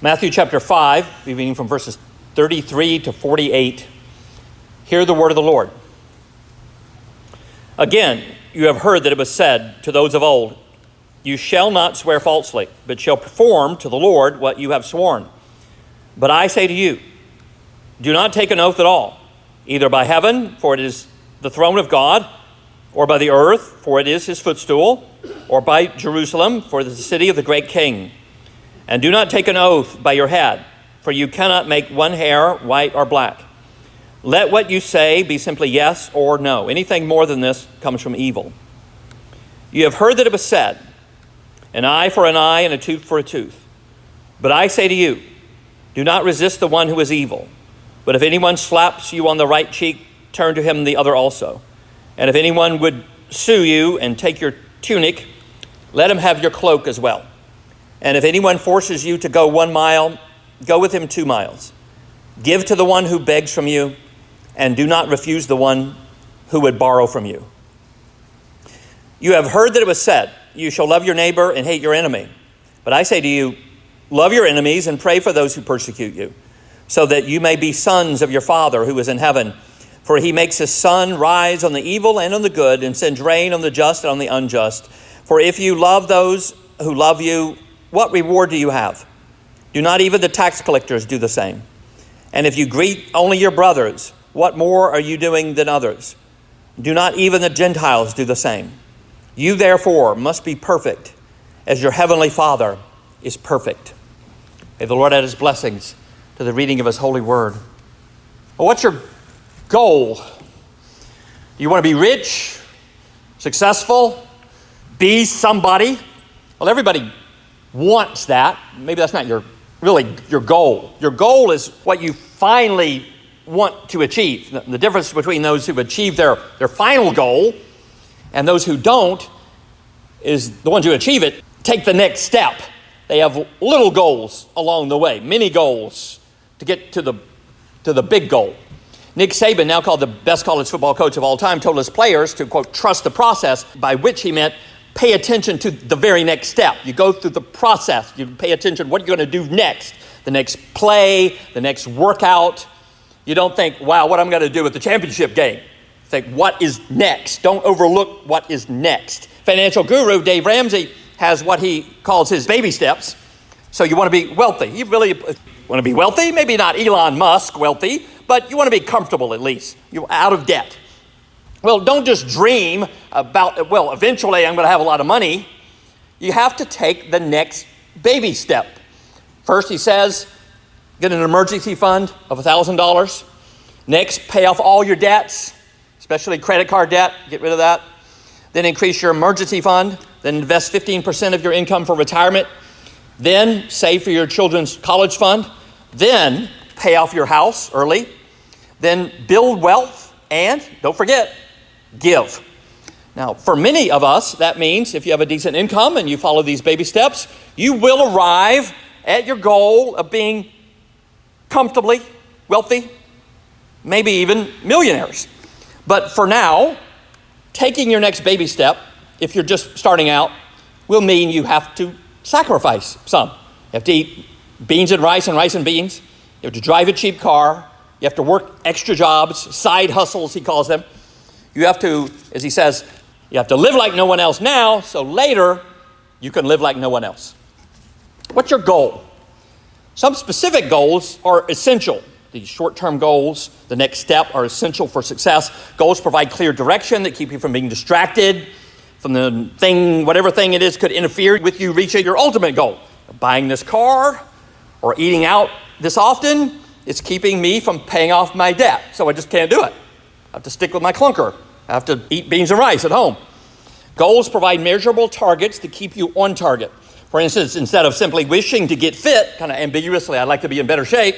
Matthew chapter 5, reading from verses 33 to 48. Hear the word of the Lord. Again, you have heard that it was said to those of old, you shall not swear falsely, but shall perform to the Lord what you have sworn. But I say to you, do not take an oath at all, either by heaven, for it is the throne of God, or by the earth, for it is his footstool, or by Jerusalem, for it is the city of the great king. And do not take an oath by your head, for you cannot make one hair white or black. Let what you say be simply yes or no. Anything more than this comes from evil. You have heard that it was said, an eye for an eye and a tooth for a tooth. But I say to you, do not resist the one who is evil. But if anyone slaps you on the right cheek, turn to him the other also. And if anyone would sue you and take your tunic, let him have your cloak as well. And if anyone forces you to go 1 mile, go with him 2 miles. Give to the one who begs from you, and do not refuse the one who would borrow from you. You have heard that it was said, you shall love your neighbor and hate your enemy. But I say to you, love your enemies and pray for those who persecute you, so that you may be sons of your Father who is in heaven. For he makes his sun rise on the evil and on the good, and sends rain on the just and on the unjust. For if you love those who love you, what reward do you have? Do not even the tax collectors do the same? And if you greet only your brothers, what more are you doing than others? Do not even the Gentiles do the same? You therefore must be perfect, as your heavenly Father is perfect. May the Lord add his blessings to the reading of his holy word. Well, what's your goal? Do you want to be rich, successful, be somebody? Well, everybody wants that. Maybe that's not your goal. Your goal is what you finally want to achieve. The difference between those who achieve their final goal and those who don't is the ones who achieve it take the next step. They have little goals along the way, mini goals to get to the big goal. Nick Saban, now called the best college football coach of all time, told his players to, quote, trust the process, by which he meant pay attention to the very next step. You go through the process. You pay attention to what you're going to do next. The next play, the next workout. You don't think, wow, what I'm going to do at the championship game. Think, what is next? Don't overlook what is next. Financial guru Dave Ramsey has what he calls his baby steps. So you want to be wealthy. You really want to be wealthy? Maybe not Elon Musk wealthy, but you want to be comfortable at least. You're out of debt. Well, don't just dream about, well, eventually I'm going to have a lot of money. You have to take the next baby step. First, he says, get an emergency fund of $1,000. Next, pay off all your debts, especially credit card debt. Get rid of that. Then increase your emergency fund. Then invest 15% of your income for retirement. Then save for your children's college fund. Then pay off your house early. Then build wealth. And don't forget, give. Now, for many of us, that means if you have a decent income and you follow these baby steps, you will arrive at your goal of being comfortably wealthy, maybe even millionaires. But for now, taking your next baby step, if you're just starting out, will mean you have to sacrifice some. You have to eat beans and rice and beans. You have to drive a cheap car. You have to work extra jobs, side hustles, he calls them. You have to, as he says, you have to live like no one else now, so later you can live like no one else. What's your goal? Some specific goals are essential. These short-term goals, the next step, are essential for success. Goals provide clear direction that keep you from being distracted from the thing, whatever thing it is could interfere with you reaching your ultimate goal. Buying this car or eating out this often, it's keeping me from paying off my debt, so I just can't do it. I have to stick with my clunker. I have to eat beans and rice at home. Goals provide measurable targets to keep you on target. For instance, instead of simply wishing to get fit, kind of ambiguously, I'd like to be in better shape,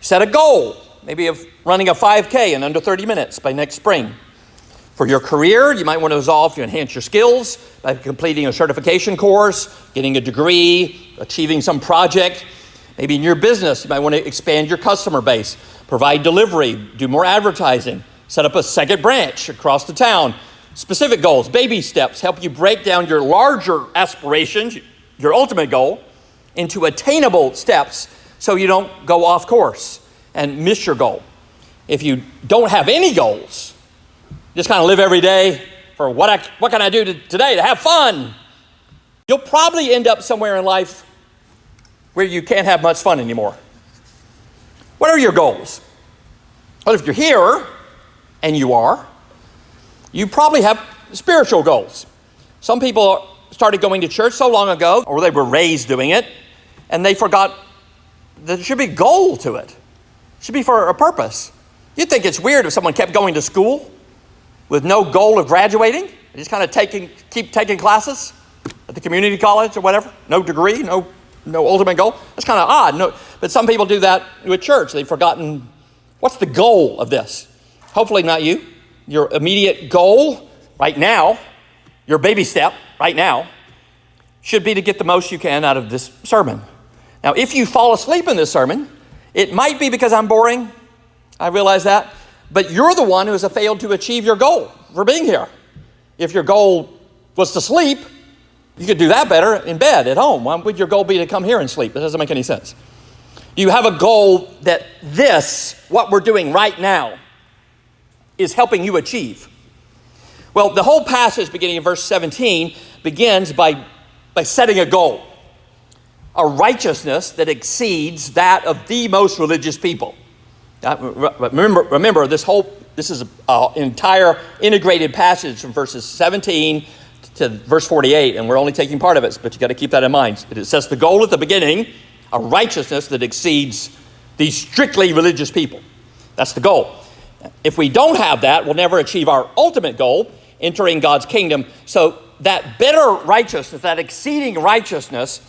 set a goal, maybe of running a 5K in under 30 minutes by next spring. For your career, you might want to resolve to enhance your skills by completing a certification course, getting a degree, achieving some project. Maybe in your business, you might want to expand your customer base, provide delivery, do more advertising, set up a second branch across the town. Specific goals, baby steps, help you break down your larger aspirations, your ultimate goal, into attainable steps so you don't go off course and miss your goal. If you don't have any goals, just kind of live every day for what can I do today to have fun, you'll probably end up somewhere in life where you can't have much fun anymore. What are your goals? Well, if you're here, and you probably have spiritual goals. Some people started going to church so long ago, or they were raised doing it, and they forgot that there should be a goal to it. It should be for a purpose. You'd think it's weird if someone kept going to school with no goal of graduating, and just kind of keep taking classes at the community college or whatever, no degree, no ultimate goal. That's kind of odd. But some people do that with church. They've forgotten, what's the goal of this? Hopefully not you. Your immediate goal right now, your baby step right now, should be to get the most you can out of this sermon. Now, if you fall asleep in this sermon, it might be because I'm boring. I realize that. But you're the one who has failed to achieve your goal for being here. If your goal was to sleep, you could do that better in bed at home. Why would your goal be to come here and sleep? It doesn't make any sense. You have a goal that what we're doing right now, is helping you achieve. Well, the whole passage beginning in verse 17 begins by setting a goal. A righteousness that exceeds that of the most religious people. Remember, this is an entire integrated passage from verses 17 to verse 48, and we're only taking part of it, but you got to keep that in mind. It sets the goal at the beginning, a righteousness that exceeds these strictly religious people. That's the goal. If we don't have that, we'll never achieve our ultimate goal, entering God's kingdom. So that better righteousness, that exceeding righteousness,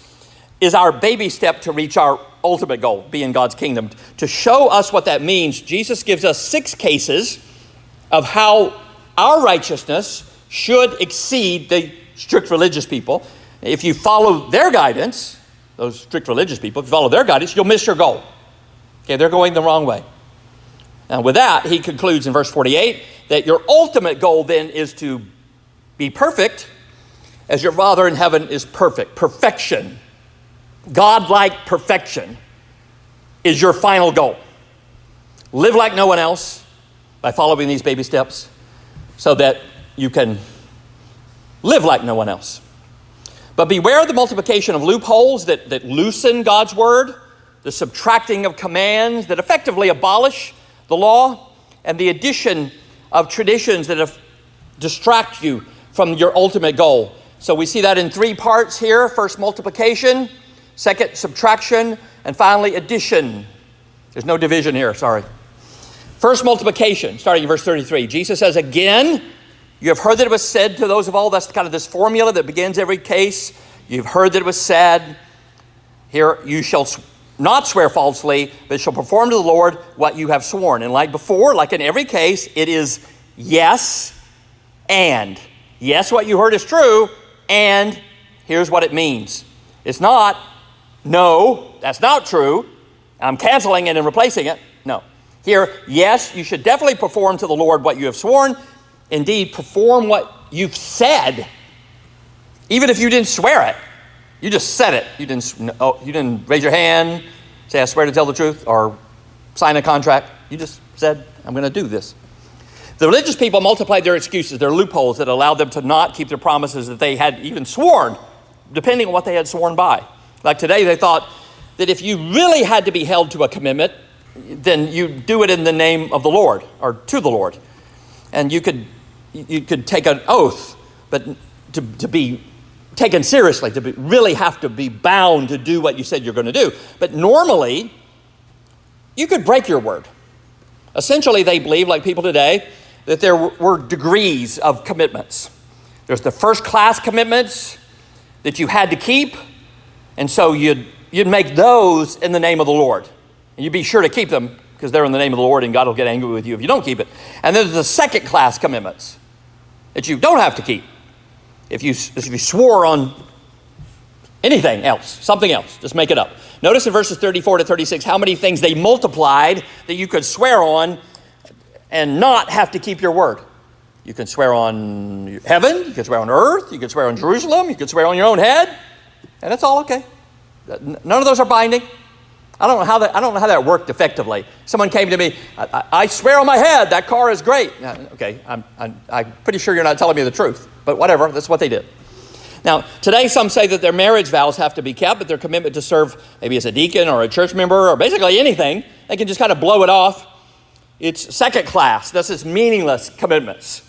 is our baby step to reach our ultimate goal, be in God's kingdom. To show us what that means, Jesus gives us 6 cases of how our righteousness should exceed the strict religious people. If you follow their guidance, those strict religious people, if you follow their guidance, you'll miss your goal. Okay, they're going the wrong way. And with that, he concludes in verse 48 that your ultimate goal then is to be perfect as your Father in heaven is perfect. Perfection, God-like perfection, is your final goal. Live like no one else by following these baby steps so that you can live like no one else. But beware of the multiplication of loopholes that loosen God's word, the subtracting of commands that effectively abolish the law, and the addition of traditions that distract you from your ultimate goal. So we see that in 3 parts here. First, multiplication. Second, subtraction. And finally, addition. There's no division here, sorry. First, multiplication, starting in verse 33. Jesus says, again, you have heard that it was said to those of old. That's kind of this formula that begins every case. You've heard that it was said, here, you shall not swear falsely, but shall perform to the Lord what you have sworn. And like before, like in every case, it is yes and. Yes, what you heard is true, and here's what it means. It's not, no, that's not true. I'm canceling it and replacing it. No. Here, yes, you should definitely perform to the Lord what you have sworn. Indeed, perform what you've said, even if you didn't swear it. You just said it. You didn't raise your hand, say, I swear to tell the truth, or sign a contract. You just said, I'm going to do this. The religious people multiplied their excuses, their loopholes that allowed them to not keep their promises that they had even sworn, depending on what they had sworn by. Like today, they thought that if you really had to be held to a commitment, then you do it in the name of the Lord, or to the Lord. And you could take an oath, but to be taken seriously, really have to be bound to do what you said you're going to do. But normally, you could break your word. Essentially, they believe, like people today, that there were degrees of commitments. There's the first-class commitments that you had to keep, and so you'd make those in the name of the Lord. And you'd be sure to keep them because they're in the name of the Lord, and God will get angry with you if you don't keep it. And then there's the second-class commitments that you don't have to keep. If you swore on anything else, something else, just make it up. Notice in verses 34 to 36 how many things they multiplied that you could swear on and not have to keep your word. You can swear on heaven, you can swear on earth, you can swear on Jerusalem, you can swear on your own head, and it's all okay. None of those are binding. I don't know how that worked effectively. Someone came to me, I swear on my head that car is great. Okay, I'm pretty sure you're not telling me the truth, but whatever, that's what they did. Now, today some say that their marriage vows have to be kept, but their commitment to serve maybe as a deacon or a church member or basically anything, they can just kind of blow it off. It's second class. This is meaningless commitments.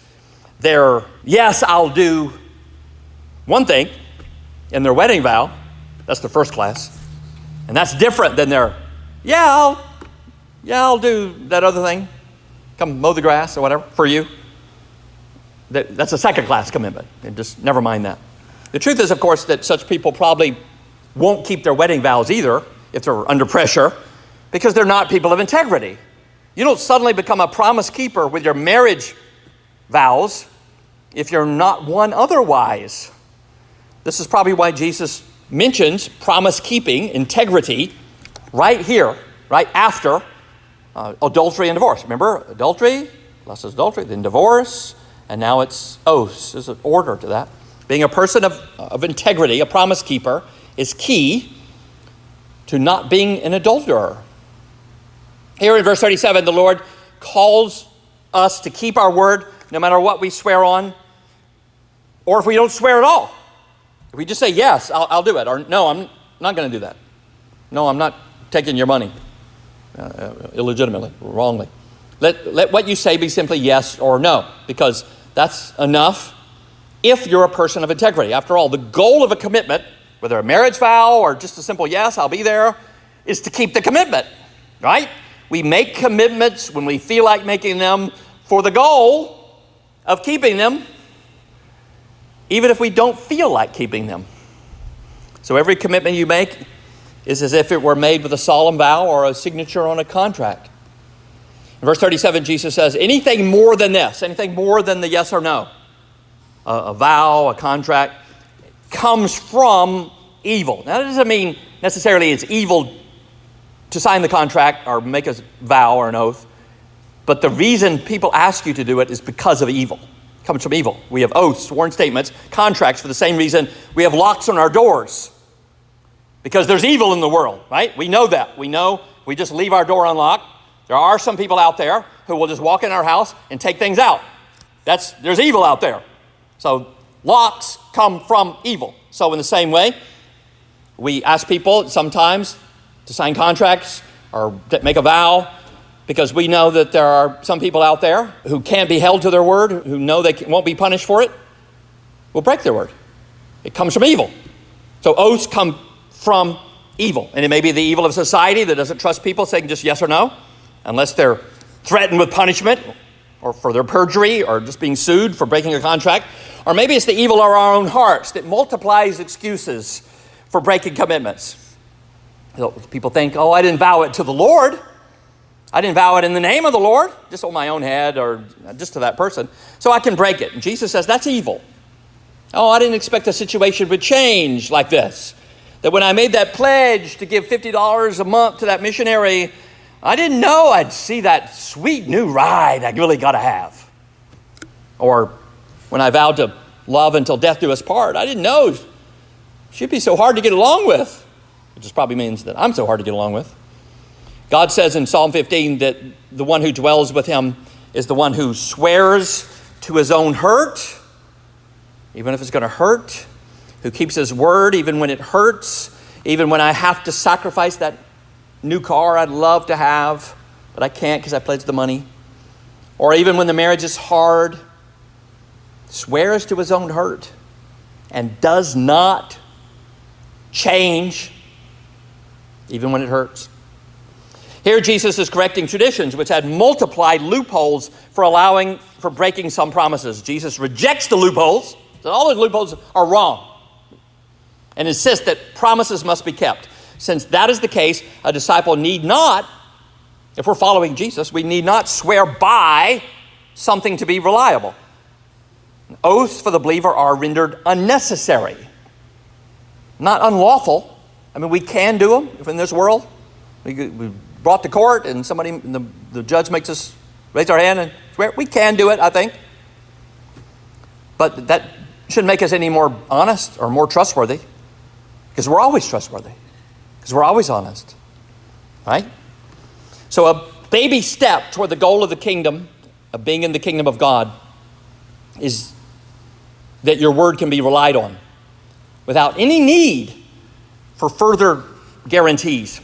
They're, yes, I'll do one thing in their wedding vow. That's the first class. And that's different than their, I'll do that other thing. Come mow the grass or whatever for you. That's a second class commitment. And just never mind that. The truth is, of course, that such people probably won't keep their wedding vows either if they're under pressure because they're not people of integrity. You don't suddenly become a promise keeper with your marriage vows if you're not one otherwise. This is probably why Jesus mentions promise keeping, integrity, right here, right after adultery and divorce. Remember, adultery, less adultery, then divorce, and now it's oaths. There's an order to that. Being a person of integrity, a promise keeper, is key to not being an adulterer. Here in verse 37, the Lord calls us to keep our word no matter what we swear on, or if we don't swear at all. If we just say, yes, I'll do it, or no, I'm not going to do that. No, I'm not taking your money illegitimately, wrongly. Let what you say be simply yes or no, because that's enough if you're a person of integrity. After all, the goal of a commitment, whether a marriage vow or just a simple yes, I'll be there, is to keep the commitment, right? We make commitments when we feel like making them for the goal of keeping them, even if we don't feel like keeping them. So every commitment you make is as if it were made with a solemn vow or a signature on a contract. In verse 37, Jesus says, anything more than this, anything more than the yes or no, a vow, a contract, comes from evil. Now, that doesn't mean necessarily it's evil to sign the contract or make a vow or an oath, but the reason people ask you to do it is because of evil. It comes from evil. We have oaths, sworn statements, contracts for the same reason we have locks on our doors, because there's evil in the world, right? We know that. We know we just leave our door unlocked. There are some people out there who will just walk in our house and take things out. There's evil out there. So locks come from evil. So in the same way, we ask people sometimes to sign contracts or make a vow because we know that there are some people out there who can't be held to their word, who know they won't be punished for it, will break their word. It comes from evil. So oaths come from evil. And it may be the evil of society that doesn't trust people saying just yes or no, unless they're threatened with punishment or for their perjury or just being sued for breaking a contract. Or maybe it's the evil of our own hearts that multiplies excuses for breaking commitments. People think, I didn't vow it to the Lord. I didn't vow it in the name of the Lord, just on my own head or just to that person, so I can break it. And Jesus says that's evil. I didn't expect the situation would change like this. That when I made that pledge to give $50 a month to that missionary, I didn't know I'd see that sweet new ride I really got to have. Or when I vowed to love until death do us part, I didn't know she'd be so hard to get along with. Which just probably means that I'm so hard to get along with. God says in Psalm 15 that the one who dwells with him is the one who swears to his own hurt, even if it's going to hurt, who keeps his word even when it hurts, even when I have to sacrifice that new car I'd love to have, but I can't because I pledged the money, or even when the marriage is hard, swears to his own hurt and does not change even when it hurts. Here Jesus is correcting traditions which had multiplied loopholes for breaking some promises. Jesus rejects the loopholes, that all those loopholes are wrong, and insists that promises must be kept. Since that is the case, a disciple need not, if we're following Jesus, we need not swear by something to be reliable. Oaths for the believer are rendered unnecessary, not unlawful. I mean, we can do them if in this world. We brought to court and the judge makes us raise our hand and swear. We can do it, I think. But that shouldn't make us any more honest or more trustworthy, because we're always trustworthy. because we're always honest, right? So a baby step toward the goal of the kingdom, of being in the kingdom of God, is that your word can be relied on without any need for further guarantees.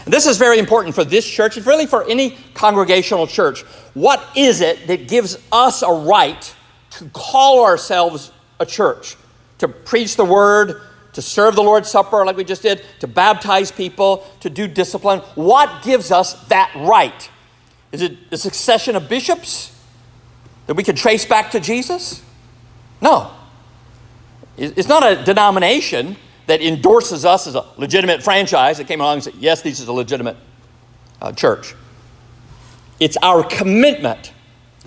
And this is very important for this church. It's really for any congregational church. What is it that gives us a right to call ourselves a church? To preach the word, to serve the Lord's Supper like we just did, to baptize people, to do discipline. What gives us that right? Is it a succession of bishops that we can trace back to Jesus? No. It's not a denomination that endorses us as a legitimate franchise that came along and said, yes, this is a legitimate church. It's our commitment,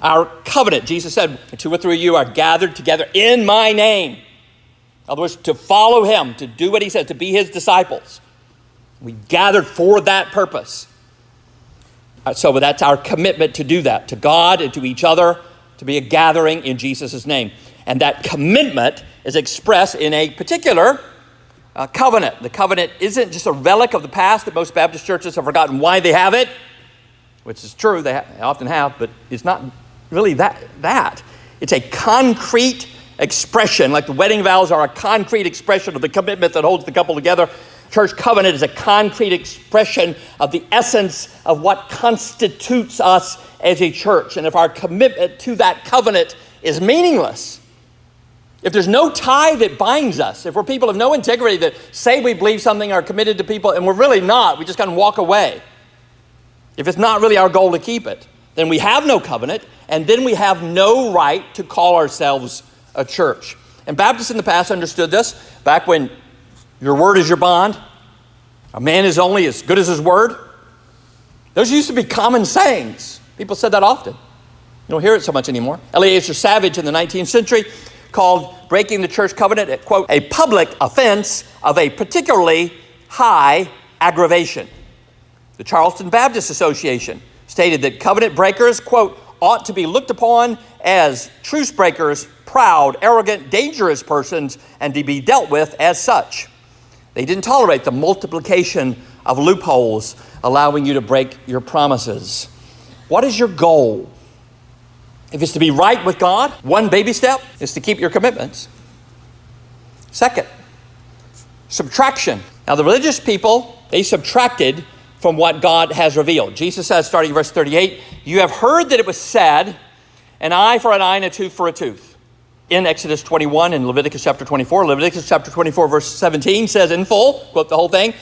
our covenant. Jesus said, 2 or 3 of you are gathered together in my name. In other words, to follow him, to do what he said, to be his disciples. We gathered for that purpose. So that's our commitment to do that, to God and to each other, to be a gathering in Jesus' name. And that commitment is expressed in a particular covenant. The covenant isn't just a relic of the past that most Baptist churches have forgotten why they have it, which is true, they often have, but it's not really that. It's a concrete expression, like the wedding vows are a concrete expression of the commitment that holds the couple together. Church covenant is a concrete expression of the essence of what constitutes us as a church. And if our commitment to that covenant is meaningless, if there's no tie that binds us, if we're people of no integrity that say we believe something, are committed to people, and we're really not, we just kind of walk away. If it's not really our goal to keep it, then we have no covenant, and then we have no right to call ourselves a church. And Baptists in the past understood this back when your word is your bond. A man is only as good as his word. Those used to be common sayings. People said that often. You don't hear it so much anymore. Eleazar Savage in the 19th century called breaking the church covenant, quote, a public offense of a particularly high aggravation. The Charleston Baptist Association stated that covenant breakers, quote, ought to be looked upon as truce breakers, proud, arrogant, dangerous persons, and to be dealt with as such. They didn't tolerate the multiplication of loopholes allowing you to break your promises. What is your goal? If it's to be right with God, one baby step is to keep your commitments. Second, subtraction. Now the religious people, they subtracted from what God has revealed. Jesus says, starting in verse 38, you have heard that it was said, an eye for an eye and a tooth for a tooth. In Exodus 21 and Leviticus chapter 24. Leviticus chapter 24 verse 17 says in full, quote the whole thing,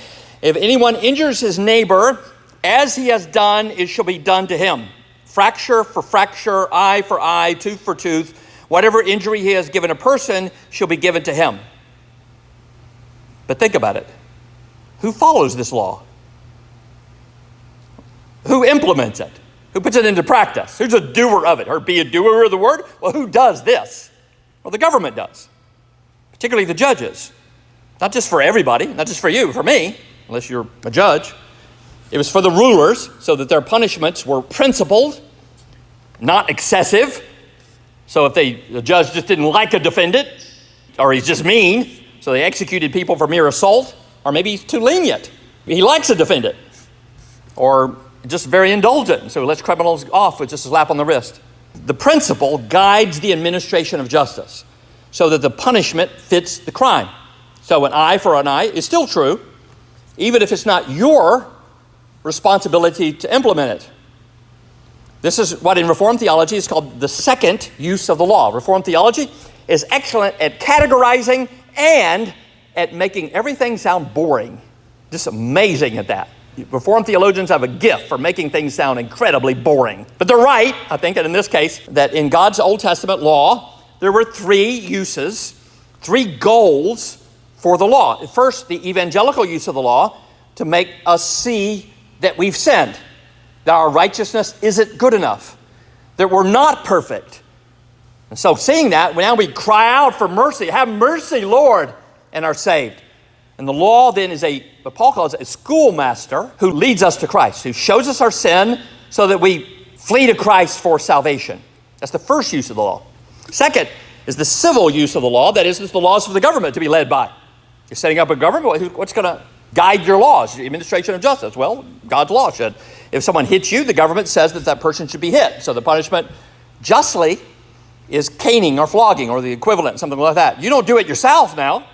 if anyone injures his neighbor, as he has done, it shall be done to him. Fracture for fracture, eye for eye, tooth for tooth. Whatever injury he has given a person shall be given to him. But think about it. Who follows this law? Who implements it? Who puts it into practice? Who's a doer of it? Or be a doer of the word? Well, who does this? Well, the government does, particularly the judges. Not just for everybody, not just for you, for me, unless you're a judge. It was for the rulers so that their punishments were principled, not excessive. So if the judge just didn't like a defendant, or he's just mean, so they executed people for mere assault, or maybe he's too lenient. He likes a defendant, or just very indulgent, so he lets criminals off with just a slap on the wrist. The principle guides the administration of justice so that the punishment fits the crime. So an eye for an eye is still true, even if it's not your responsibility to implement it. This is what in Reformed theology is called the second use of the law. Reformed theology is excellent at categorizing and at making everything sound boring. Just amazing at that. Reformed theologians have a gift for making things sound incredibly boring. But they're right, I think, and in this case, that in God's Old Testament law, there were 3 uses, 3 goals for the law. First, the evangelical use of the law to make us see that we've sinned, that our righteousness isn't good enough, that we're not perfect. And so seeing that, now we cry out for mercy. Have mercy, Lord, and are saved. And the law then is what Paul calls a schoolmaster who leads us to Christ, who shows us our sin so that we flee to Christ for salvation. That's the first use of the law. Second is the civil use of the law. That is, it's the laws for the government to be led by. You're setting up a government. What's going to guide your laws, the administration of justice? Well, God's law should. If someone hits you, the government says that that person should be hit. So the punishment justly is caning or flogging or the equivalent, something like that. You don't do it yourself now.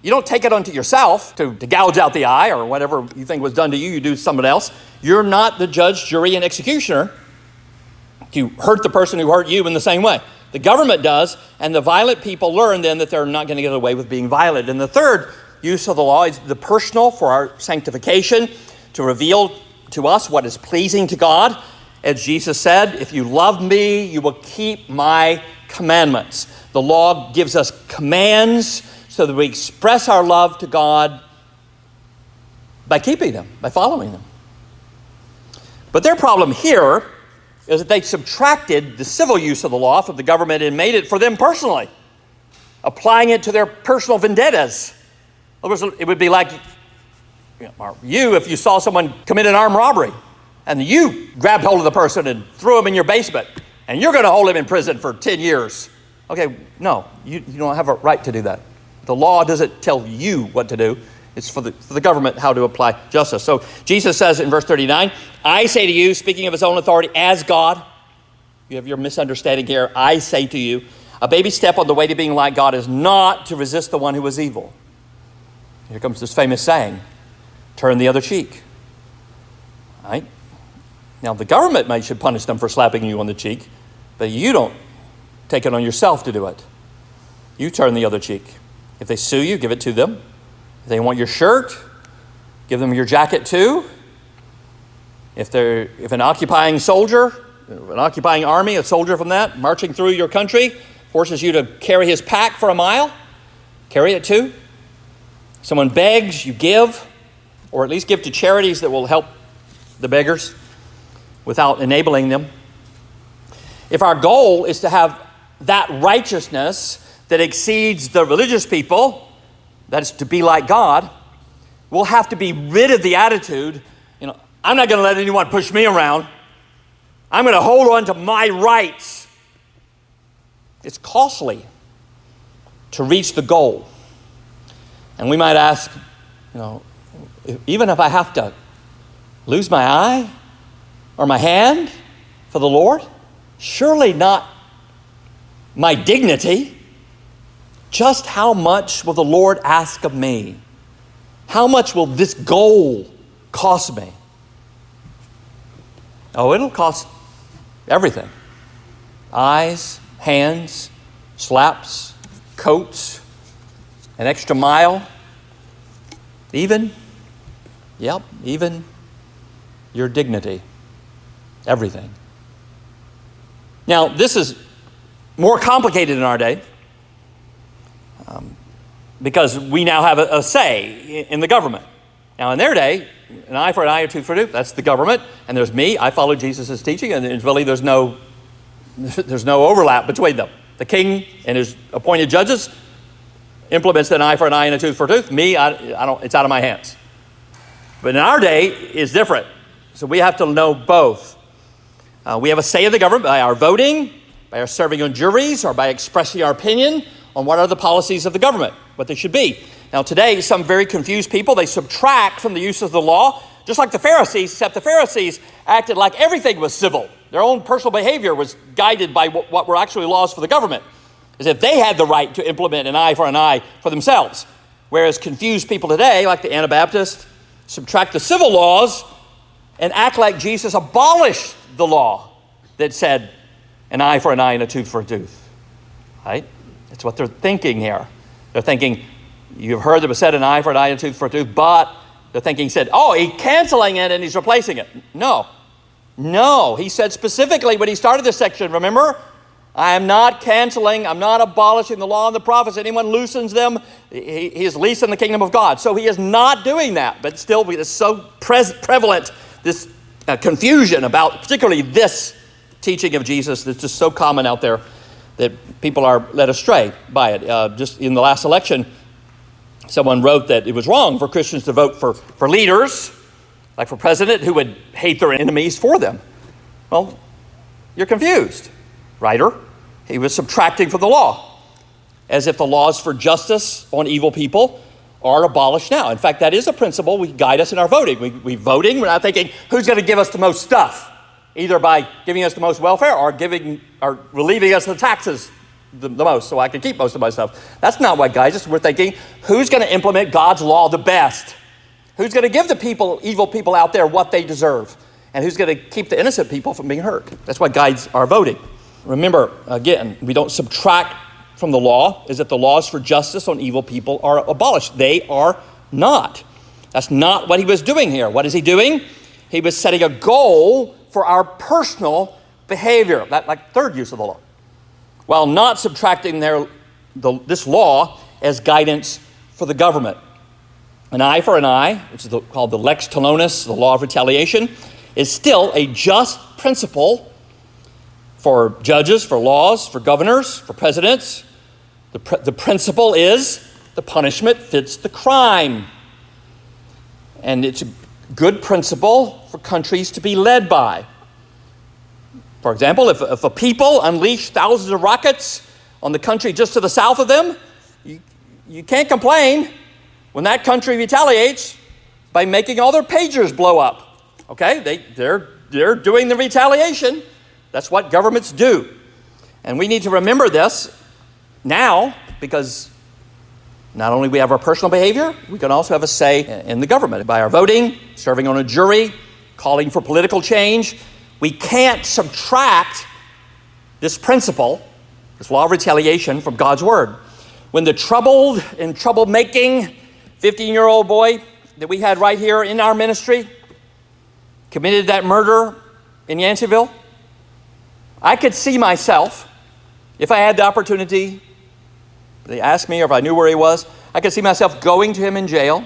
You don't take it unto yourself to gouge out the eye or whatever you think was done to you, you do to someone else. You're not the judge, jury, and executioner to hurt the person who hurt you in the same way. The government does, and the violent people learn then that they're not going to get away with being violent. And the third use of the law is the personal for our sanctification, to reveal to us what is pleasing to God. As Jesus said, if you love me, you will keep my commandments. The law gives us commands so that we express our love to God by keeping them, by following them. But their problem here is that they subtracted the civil use of the law from the government and made it for them personally, applying it to their personal vendettas. It would be like you if you saw someone commit an armed robbery and you grabbed hold of the person and threw him in your basement and you're going to hold him in prison for 10 years. Okay, no, you don't have a right to do that. The law doesn't tell you what to do. It's for the government how to apply justice. So Jesus says in verse 39, I say to you, speaking of his own authority as God, you have your misunderstanding here, I say to you, a baby step on the way to being like God is not to resist the one who is evil. Here comes this famous saying, turn the other cheek. Right? Now the government should punish them for slapping you on the cheek, but you don't take it on yourself to do it. You turn the other cheek. If they sue you, give it to them. If they want your shirt, give them your jacket too. If an occupying soldier, an occupying army, a soldier from that, marching through your country, forces you to carry his pack for a mile, carry it too. Someone begs, you give, or at least give to charities that will help the beggars without enabling them. If our goal is to have that righteousness that exceeds the religious people, that is to be like God, we'll have to be rid of the attitude, I'm not going to let anyone push me around. I'm going to hold on to my rights. It's costly to reach the goal. And we might ask, even if I have to lose my eye or my hand for the Lord, surely not my dignity. Just how much will the Lord ask of me? How much will this goal cost me? Oh, it'll cost everything. Eyes, hands, slaps, coats, an extra mile, even your dignity, everything. Now, this is more complicated in our day because we now have a say in the government. Now, in their day, an eye for an eye, a tooth for a tooth, that's the government, and there's me. I follow Jesus' teaching, and really there's no overlap between them. The king and his appointed judges implements an eye for an eye and a tooth for a tooth. Me, I don't. It's out of my hands. But in our day, it's different. So we have to know both. We have a say in the government by our voting, by our serving on juries, or by expressing our opinion on what are the policies of the government, what they should be. Now today, some very confused people, they subtract from the use of the law, just like the Pharisees, except the Pharisees acted like everything was civil. Their own personal behavior was guided by what were actually laws for the government, as if they had the right to implement an eye for themselves. Whereas confused people today, like the Anabaptists, subtract the civil laws and act like Jesus abolished the law that said an eye for an eye and a tooth for a tooth. Right? That's what they're thinking here. They're thinking, you've heard that was said an eye for an eye and a tooth for a tooth, but they're thinking he's canceling it and he's replacing it. No, he said specifically when he started this section, remember? I am not canceling, I'm not abolishing the law and the prophets. Anyone loosens them, he is least in the kingdom of God. So he is not doing that, but still it is so prevalent, this confusion about particularly this teaching of Jesus that's just so common out there that people are led astray by it. Just in the last election, someone wrote that it was wrong for Christians to vote for leaders, like for president, who would hate their enemies for them. Well, you're confused, writer. He was subtracting from the law, as if the laws for justice on evil people are abolished now. In fact, that is a principle we guide us in our voting. We voting, we're not thinking who's going to give us the most stuff, either by giving us the most welfare or relieving us the taxes the most so I can keep most of my stuff. That's not what guides us. We're thinking who's going to implement God's law the best? Who's going to give the evil people out there what they deserve? And who's going to keep the innocent people from being hurt? That's what guides our voting. Remember, again, we don't subtract from the law, is that the laws for justice on evil people are abolished. They are not. That's not what he was doing here. What is he doing? He was setting a goal for our personal behavior, like third use of the law, while not subtracting this law as guidance for the government. An eye for an eye, which is called the lex talionis, the law of retaliation, is still a just principle for judges, for laws, for governors, for presidents. The principle is the punishment fits the crime. And it's a good principle for countries to be led by. For example, if a people unleash thousands of rockets on the country just to the south of them, you can't complain when that country retaliates by making all their pagers blow up. Okay, they're doing the retaliation. That's what governments do. And we need to remember this now, because not only we have our personal behavior, we can also have a say in the government by our voting, serving on a jury, calling for political change. We can't subtract this principle, this law of retaliation, from God's word. When the troubled and troublemaking 15-year-old boy that we had right here in our ministry committed that murder in Yanceyville, I could see myself, if I had the opportunity, they asked me or if I knew where he was, I could see myself going to him in jail,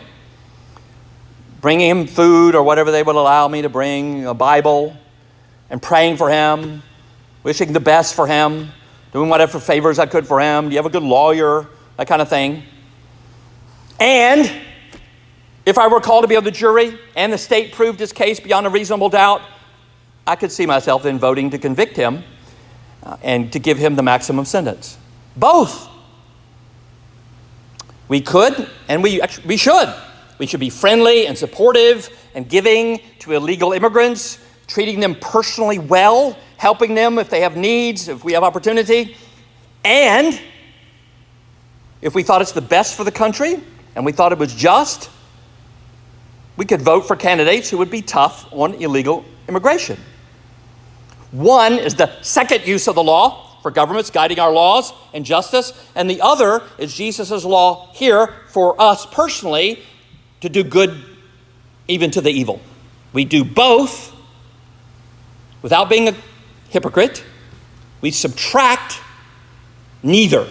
bringing him food or whatever they would allow me to bring, a Bible, and praying for him, wishing the best for him, doing whatever favors I could for him. Do you have a good lawyer? That kind of thing. And if I were called to be on the jury and the state proved his case beyond a reasonable doubt, I could see myself then voting to convict him and to give him the maximum sentence. Both. We could, and we should. We should be friendly and supportive and giving to illegal immigrants, treating them personally well, helping them if they have needs, if we have opportunity. And if we thought it's the best for the country and we thought it was just, we could vote for candidates who would be tough on illegal immigration. One is the second use of the law for governments guiding our laws and justice, and the other is Jesus' law here for us personally to do good even to the evil. We do both without being a hypocrite. We subtract neither.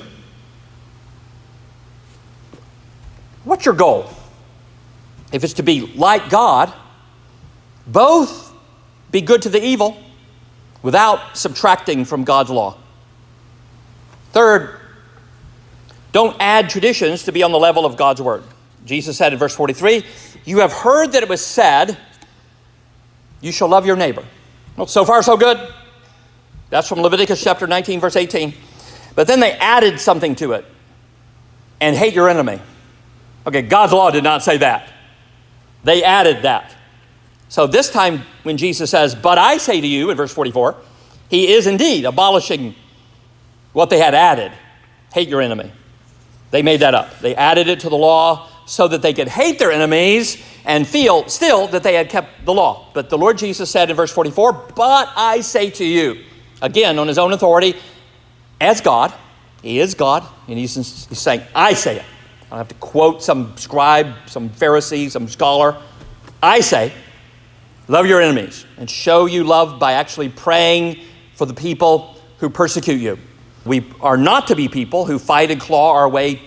What's your goal? If it's to be like God, both be good to the evil without subtracting from God's law. Third, don't add traditions to be on the level of God's word. Jesus said in verse 43, "You have heard that it was said, you shall love your neighbor." Well, so far so good. That's from Leviticus chapter 19, verse 18. But then they added something to it. And hate your enemy. Okay, God's law did not say that. They added that. So this time when Jesus says, "But I say to you," in verse 44, he is indeed abolishing what they had added. Hate your enemy. They made that up. They added it to the law so that they could hate their enemies and feel still that they had kept the law. But the Lord Jesus said in verse 44, "But I say to you," again on his own authority, as God, he is God, and he's saying, "I say it." I don't have to quote some scribe, some Pharisee, some scholar. I say, love your enemies and show you love by actually praying for the people who persecute you. We are not to be people who fight and claw our way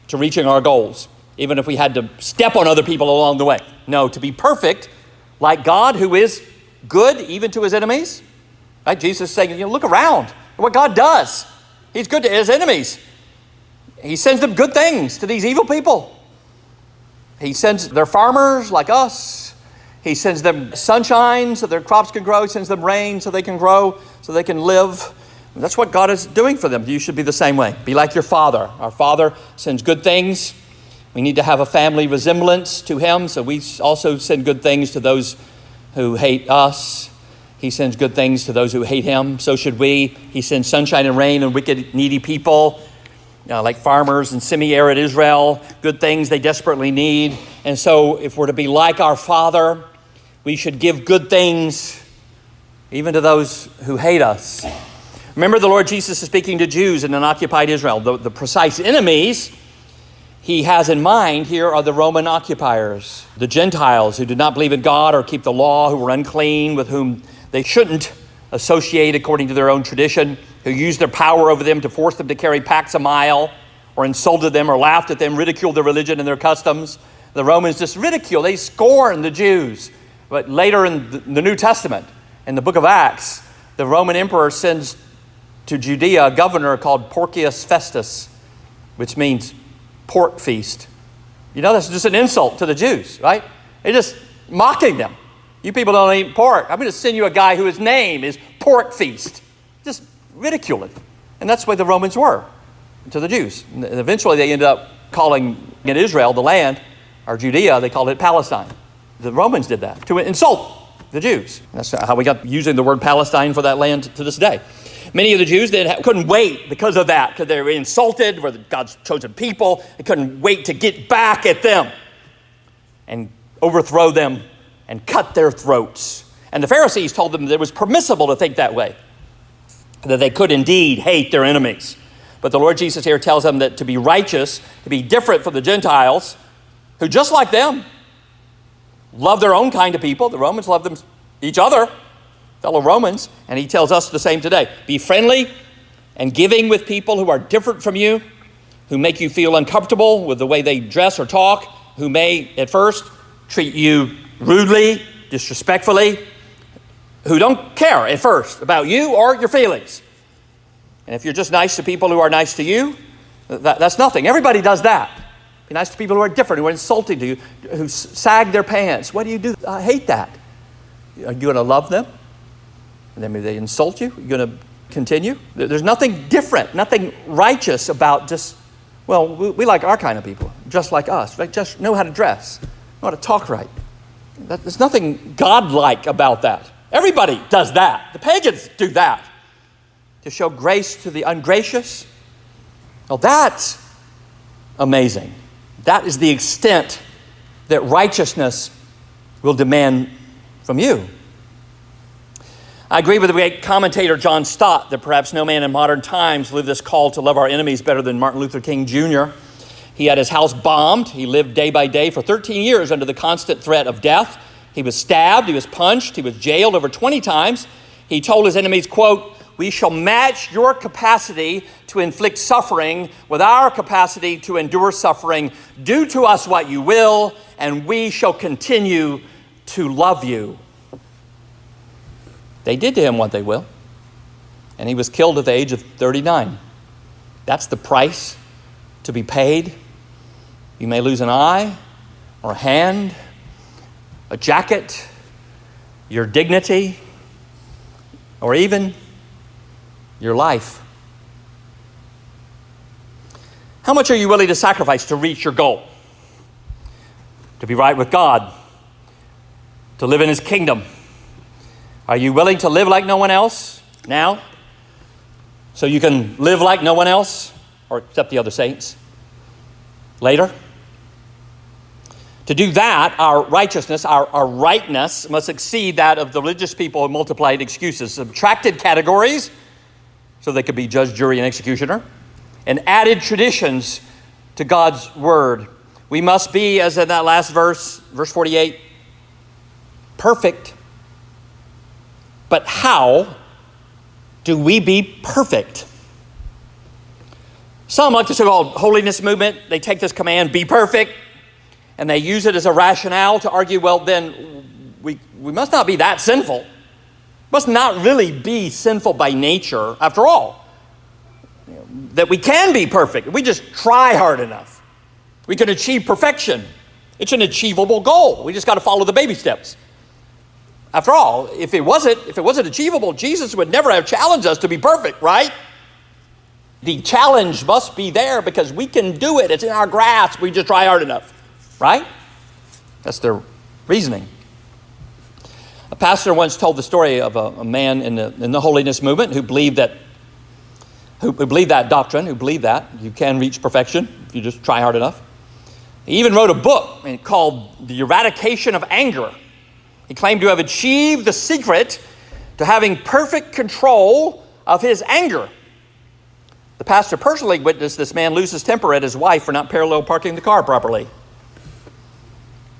to reaching our goals, even if we had to step on other people along the way. No, to be perfect, like God, who is good even to his enemies. Right? Jesus is saying, look around at what God does. He's good to his enemies. He sends them good things to these evil people. He sends their farmers like us. He sends them sunshine so their crops can grow. He sends them rain so they can grow, so they can live. That's what God is doing for them. You should be the same way. Be like your Father. Our Father sends good things We need to have a family resemblance to him, so we also send good things to those who hate us. He sends good things to those who hate him. So should we. He sends sunshine and rain on wicked, needy people, like farmers in semi-arid Israel, good things they desperately need. And so if we're to be like our Father, we should give good things even to those who hate us. Remember, the Lord Jesus is speaking to Jews in an occupied Israel. The precise enemies he has in mind here are the Roman occupiers, the Gentiles who did not believe in God or keep the law, who were unclean, with whom they shouldn't associate according to their own tradition, who used their power over them to force them to carry packs a mile, or insulted them or laughed at them, ridiculed their religion and their customs. The Romans just ridiculed, they scorned the Jews. But later in the New Testament, in the book of Acts, the Roman emperor sends to Judea a governor called Porcius Festus, which means pork feast. You know, that's just an insult to the Jews, right? They're just mocking them. You people don't eat pork. I'm going to send you a guy whose name is Pork Feast. Just ridicule it. And that's the way the Romans were to the Jews. And eventually they ended up calling it Israel, the land, or Judea, they called it Palestine. The Romans did that to insult the Jews. That's how we got using the word Palestine for that land to this day. Many of the Jews couldn't wait because of that, because they were insulted, were God's chosen people. They couldn't wait to get back at them and overthrow them and cut their throats. And the Pharisees told them that it was permissible to think that way, that they could indeed hate their enemies. But the Lord Jesus here tells them that to be righteous, to be different from the Gentiles, who just like them, love their own kind of people. The Romans love them, each other, fellow Romans, and he tells us the same today. Be friendly and giving with people who are different from you, who make you feel uncomfortable with the way they dress or talk, who may at first treat you rudely, disrespectfully, who don't care at first about you or your feelings. And if you're just nice to people who are nice to you, that's nothing. Everybody does that. Be nice to people who are different, who are insulting to you, who sag their pants. What do you do? I hate that. Are you going to love them? And then maybe they insult you. You're going to continue. There's nothing different, nothing righteous about just, well, we like our kind of people, just like us. Right? Just know how to dress, know how to talk right. There's nothing godlike about that. Everybody does that. The pagans do that. To show grace to the ungracious. Well, that's amazing. That is the extent that righteousness will demand from you. I agree with the great commentator John Stott that perhaps no man in modern times lived this call to love our enemies better than Martin Luther King Jr. He had his house bombed. He lived day by day for 13 years under the constant threat of death. He was stabbed, he was punched, he was jailed over 20 times. He told his enemies, quote, "We shall match your capacity to inflict suffering with our capacity to endure suffering. Do to us what you will, and we shall continue to love you." They did to him what they will, and he was killed at the age of 39. That's the price to be paid. You may lose an eye or a hand, a jacket, your dignity, or even your life. How much are you willing to sacrifice to reach your goal? To be right with God, to live in his kingdom. Are you willing to live like no one else now, so you can live like no one else, or except the other saints, later? To do that, our righteousness, our rightness must exceed that of the religious people who multiplied excuses, subtracted categories, so they could be judge, jury, and executioner, and added traditions to God's word. We must be, as in that last verse, verse 48, perfect. But how do we be perfect? Some, like the so-called holiness movement, they take this command, be perfect, and they use it as a rationale to argue, well, then we must not be that sinful. Must not really be sinful by nature, after all. That we can be perfect. We just try hard enough. We can achieve perfection. It's an achievable goal. We just got to follow the baby steps. After all, if it wasn't achievable, Jesus would never have challenged us to be perfect, right? The challenge must be there because we can do it. It's in our grasp. We just try hard enough, right? That's their reasoning. A pastor once told the story of a man in the holiness movement who believed that doctrine, who believed that you can reach perfection if you just try hard enough. He even wrote a book called The Eradication of Anger. He claimed to have achieved the secret to having perfect control of his anger. The pastor personally witnessed this man lose his temper at his wife for not parallel parking the car properly.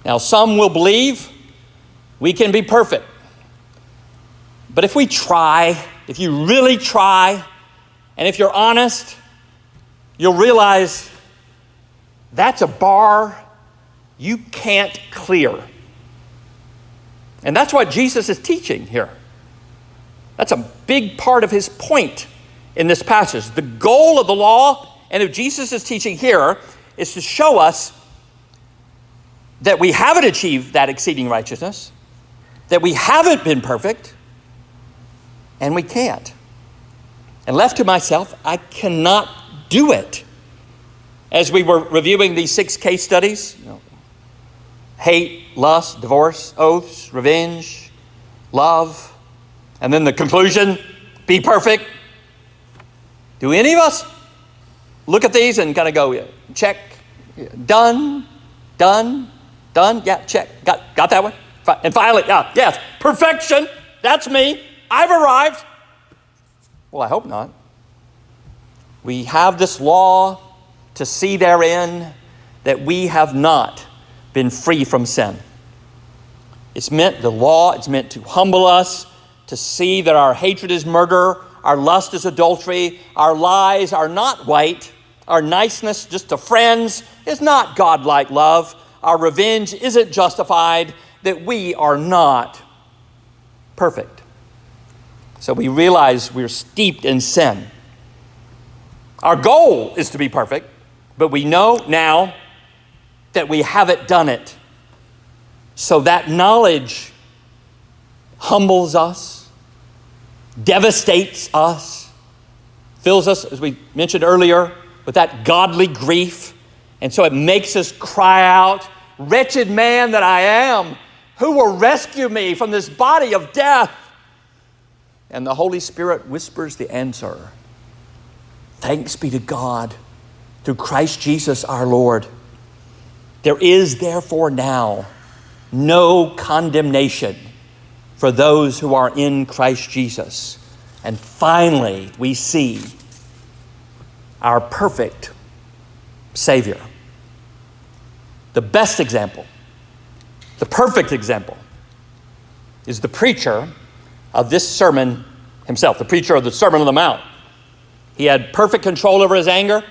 Now, some will believe we can be perfect. But if we try, if you really try, and if you're honest, you'll realize that's a bar you can't clear. And that's what Jesus is teaching here. That's a big part of his point in this passage. The goal of the law and of Jesus' teaching here is to show us that we haven't achieved that exceeding righteousness, that we haven't been perfect, and we can't. And left to myself, I cannot do it. As we were reviewing these 6 case studies, hate, lust, divorce, oaths, revenge, love, and then the conclusion, be perfect. Do any of us look at these and kind of go, check, done, yeah, check, got that one? And finally, yes, perfection, that's me, I've arrived. Well, I hope not. We have this law to see therein that we have not been free from sin. It's meant to humble us, to see that our hatred is murder, our lust is adultery, our lies are not white, our niceness just to friends is not godlike love, our revenge isn't justified, that we are not perfect. So we realize we're steeped in sin. Our goal is to be perfect, but we know now that we haven't done it. So that knowledge humbles us, devastates us, fills us, as we mentioned earlier, with that godly grief. And so it makes us cry out, wretched man that I am, who will rescue me from this body of death? And the Holy Spirit whispers the answer. Thanks be to God through Christ Jesus our Lord. There is therefore now no condemnation for those who are in Christ Jesus. And finally, we see our perfect Savior. The best example, the perfect example, is the preacher of this sermon himself, the preacher of the Sermon on the Mount. He had perfect control over his anger.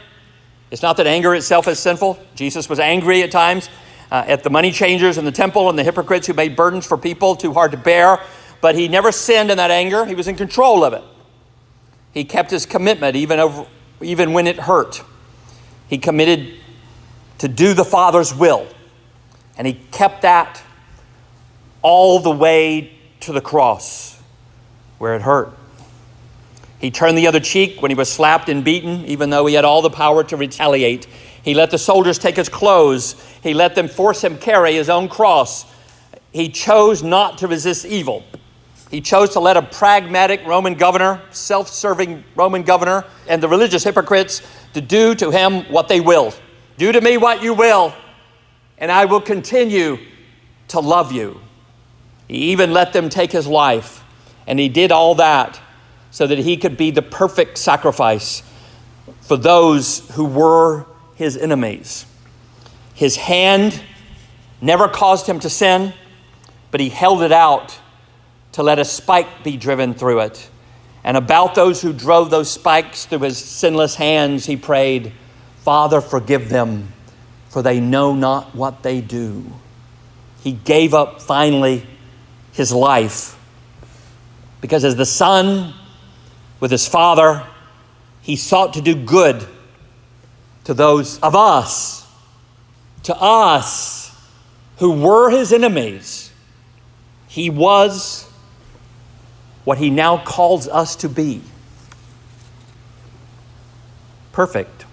It's not that anger itself is sinful. Jesus was angry at times at the money changers in the temple and the hypocrites who made burdens for people too hard to bear, but he never sinned in that anger. He was in control of it. He kept his commitment even when it hurt. He committed to do the Father's will, and he kept that all the way to the cross where it hurt. He turned the other cheek when he was slapped and beaten, even though he had all the power to retaliate. He let the soldiers take his clothes. He let them force him carry his own cross. He chose not to resist evil. He chose to let a pragmatic Roman governor, self-serving Roman governor, and the religious hypocrites to do to him what they willed. Do to me what you will, and I will continue to love you. He even let them take his life, and he did all that so that he could be the perfect sacrifice for those who were his enemies. His hand never caused him to sin, but he held it out to let a spike be driven through it. And about those who drove those spikes through his sinless hands, he prayed, Father, forgive them, for they know not what they do. He gave up finally his life because as the Son with his Father, he sought to do good to those of us, to us who were his enemies. He was what he now calls us to be. perfect.